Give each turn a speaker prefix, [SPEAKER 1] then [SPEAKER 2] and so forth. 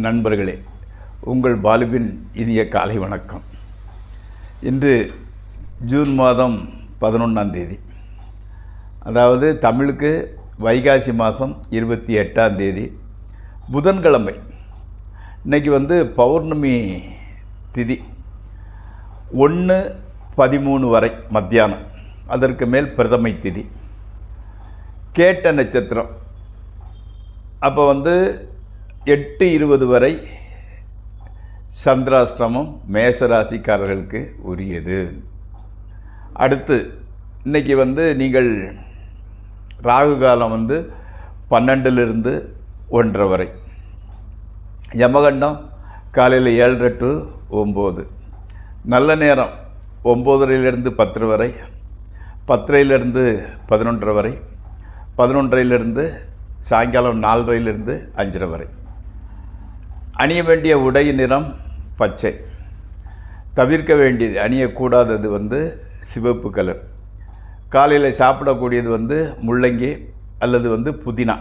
[SPEAKER 1] நண்பர்களே, உங்கள் பாலுவின் இனிய காலை வணக்கம். இன்று ஜூன் மாதம் 11ஆம் தேதி, அதாவது தமிழுக்கு வைகாசி மாதம் 28ஆம் தேதி புதன்கிழமை. இன்றைக்கி பௌர்ணமி திதி 1:13 வரை மத்தியானம், அதற்கு மேல் பிரதமை திதி. கேட்ட நட்சத்திரம். அப்போ 8:20 வரை சந்திராஷ்டிரமம் மேசராசிக்காரர்களுக்கு உரியது. அடுத்து இன்றைக்கி நீங்கள் ராகு காலம் 12லிருந்து 1:30 வரை, யமகண்டம் காலையில் 7:30 to 9, நல்ல நேரம் 9:30லிருந்து 10 வரை, 10:30லிருந்து 11:30 வரை, 11:30லிருந்து சாயங்காலம் 4:30லிருந்து 5:30 வரை. அணிய வேண்டிய உடை நிறம் பச்சை. தவிர்க்க வேண்டியது, அணியக்கூடாதது சிவப்பு கலர். காலையில் சாப்பிடக்கூடியது முள்ளங்கி அல்லது புதினா.